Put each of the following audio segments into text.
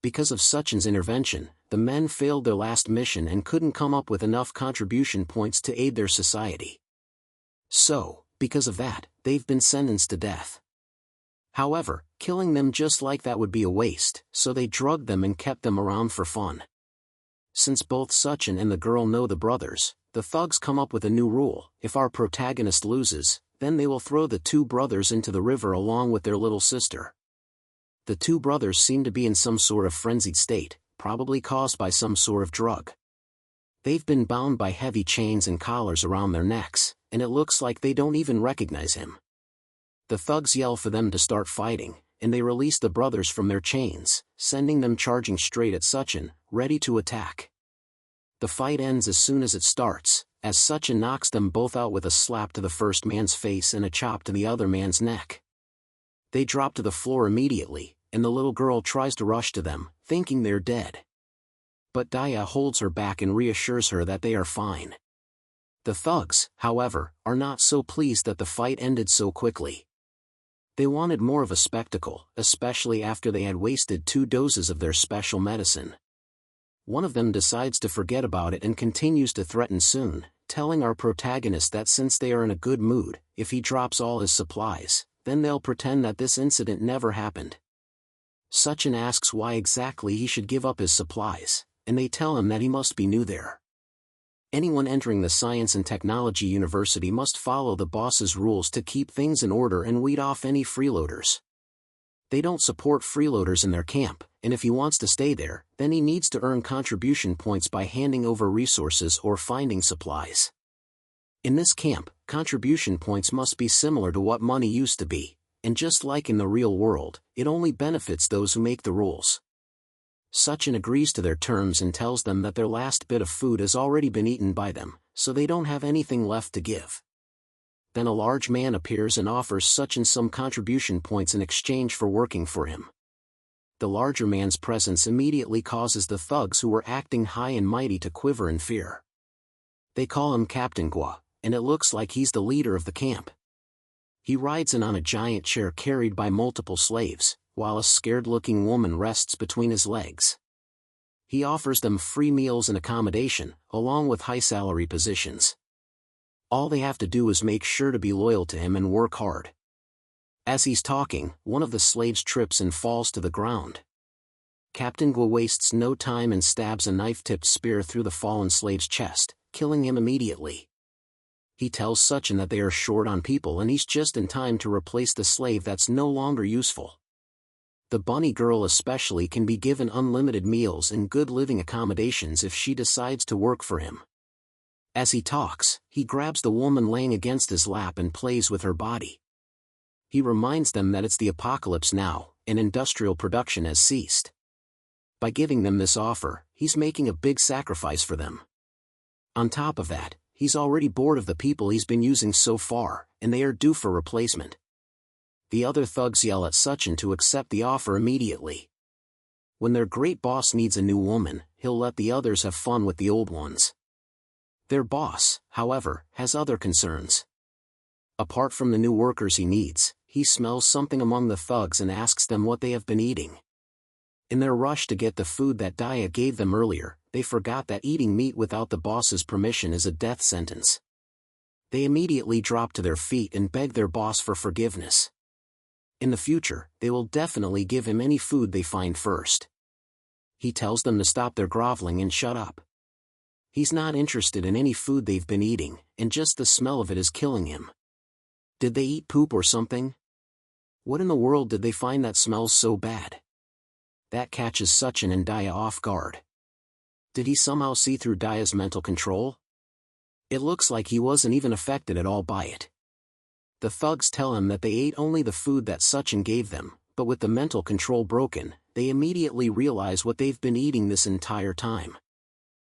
Because of Suchin's intervention, the men failed their last mission and couldn't come up with enough contribution points to aid their society. So, because of that, they've been sentenced to death. However, killing them just like that would be a waste, so they drugged them and kept them around for fun. Since both Suchin and the girl know the brothers, the thugs come up with a new rule: if our protagonist loses, then they will throw the two brothers into the river along with their little sister. The two brothers seem to be in some sort of frenzied state, probably caused by some sort of drug. They've been bound by heavy chains and collars around their necks, and it looks like they don't even recognize him. The thugs yell for them to start fighting, and they release the brothers from their chains, sending them charging straight at Suchin, ready to attack. The fight ends as soon as it starts, as Suchin knocks them both out with a slap to the first man's face and a chop to the other man's neck. They drop to the floor immediately, and the little girl tries to rush to them, thinking they're dead. But Daya holds her back and reassures her that they are fine. The thugs, however, are not so pleased that the fight ended so quickly. They wanted more of a spectacle, especially after they had wasted 2 doses of their special medicine. One of them decides to forget about it and continues to threaten soon, telling our protagonist that since they are in a good mood, if he drops all his supplies, then they'll pretend that this incident never happened. Suchin asks why exactly he should give up his supplies, and they tell him that he must be new there. Anyone entering the Science and Technology University must follow the boss's rules to keep things in order and weed off any freeloaders. They don't support freeloaders in their camp, and if he wants to stay there, then he needs to earn contribution points by handing over resources or finding supplies. In this camp, contribution points must be similar to what money used to be, and just like in the real world, it only benefits those who make the rules. Suchin agrees to their terms and tells them that their last bit of food has already been eaten by them, so they don't have anything left to give. Then a large man appears and offers Suchin some contribution points in exchange for working for him. The larger man's presence immediately causes the thugs who were acting high and mighty to quiver in fear. They call him Captain Gua, and it looks like he's the leader of the camp. He rides in on a giant chair carried by multiple slaves, while a scared-looking woman rests between his legs. He offers them free meals and accommodation, along with high-salary positions. All they have to do is make sure to be loyal to him and work hard. As he's talking, one of the slaves trips and falls to the ground. Captain Gua wastes no time and stabs a knife-tipped spear through the fallen slave's chest, killing him immediately. He tells Suchin that they are short on people and he's just in time to replace the slave that's no longer useful. The bunny girl especially can be given unlimited meals and good living accommodations if she decides to work for him. As he talks, he grabs the woman laying against his lap and plays with her body. He reminds them that it's the apocalypse now, and industrial production has ceased. By giving them this offer, he's making a big sacrifice for them. On top of that, he's already bored of the people he's been using so far, and they are due for replacement. The other thugs yell at Suchin to accept the offer immediately. When their great boss needs a new woman, he'll let the others have fun with the old ones. Their boss, however, has other concerns. Apart from the new workers he needs, he smells something among the thugs and asks them what they have been eating. In their rush to get the food that Daya gave them earlier, they forgot that eating meat without the boss's permission is a death sentence. They immediately drop to their feet and beg their boss for forgiveness. In the future, they will definitely give him any food they find first. He tells them to stop their groveling and shut up. He's not interested in any food they've been eating, and just the smell of it is killing him. Did they eat poop or something? What in the world did they find that smells so bad? That catches Suchin and Daya off guard. Did he somehow see through Daya's mental control? It looks like he wasn't even affected at all by it. The thugs tell him that they ate only the food that Suchin gave them, but with the mental control broken, they immediately realize what they've been eating this entire time.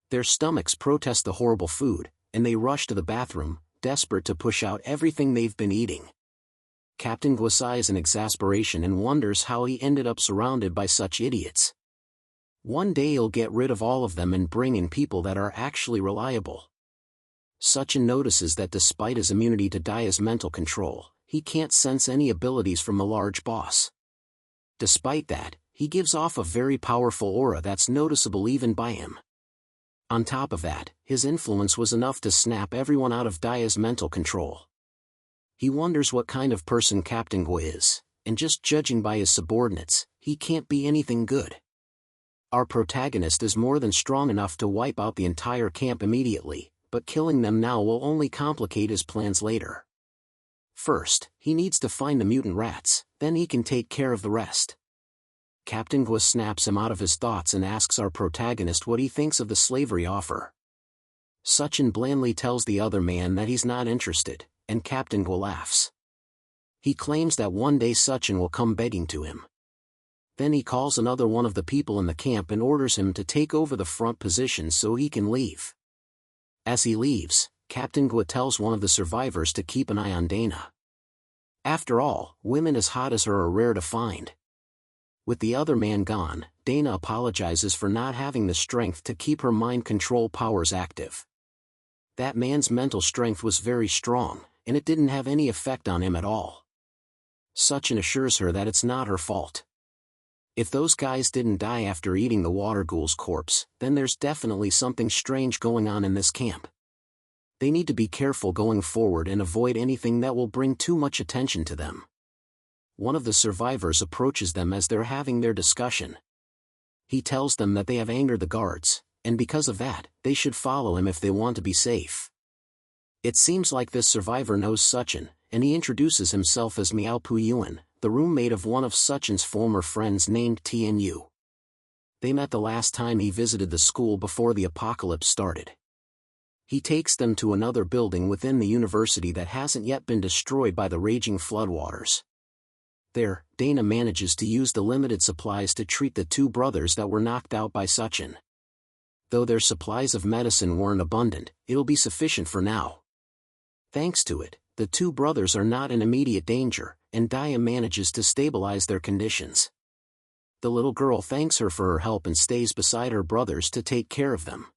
Their stomachs protest the horrible food, and they rush to the bathroom, desperate to push out everything they've been eating. Captain Gua sighs in exasperation and wonders how he ended up surrounded by such idiots. One day he'll get rid of all of them and bring in people that are actually reliable. Suchin notices that despite his immunity to Daya's mental control, he can't sense any abilities from the large boss. Despite that, he gives off a very powerful aura that's noticeable even by him. On top of that, his influence was enough to snap everyone out of Daya's mental control. He wonders what kind of person Captain Gua is, and just judging by his subordinates, he can't be anything good. Our protagonist is more than strong enough to wipe out the entire camp immediately, but killing them now will only complicate his plans later. First, he needs to find the mutant rats, then he can take care of the rest. Captain Gua snaps him out of his thoughts and asks our protagonist what he thinks of the slavery offer. Sachin blandly tells the other man that he's not interested, and Captain Gua laughs. He claims that one day Sachin will come begging to him. Then he calls another one of the people in the camp and orders him to take over the front position so he can leave. As he leaves, Captain Gua tells one of the survivors to keep an eye on Dana. After all, women as hot as her are rare to find. With the other man gone, Dana apologizes for not having the strength to keep her mind control powers active. That man's mental strength was very strong, and it didn't have any effect on him at all. Sachin assures her that it's not her fault. If those guys didn't die after eating the water ghoul's corpse, then there's definitely something strange going on in this camp. They need to be careful going forward and avoid anything that will bring too much attention to them. One of the survivors approaches them as they're having their discussion. He tells them that they have angered the guards, and because of that, they should follow him if they want to be safe. It seems like this survivor knows Sachin, and he introduces himself as Miao Puyuan, the roommate of one of Sachin's former friends named Tianyu. They met the last time he visited the school before the apocalypse started. He takes them to another building within the university that hasn't yet been destroyed by the raging floodwaters. There, Dana manages to use the limited supplies to treat the two brothers that were knocked out by Sachin. Though their supplies of medicine weren't abundant, it'll be sufficient for now. Thanks to it, the two brothers are not in immediate danger, and Daya manages to stabilize their conditions. The little girl thanks her for her help and stays beside her brothers to take care of them.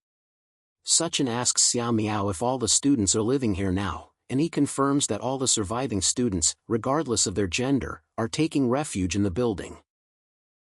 Sachin asks Xiao Miao if all the students are living here now, and he confirms that all the surviving students, regardless of their gender, are taking refuge in the building.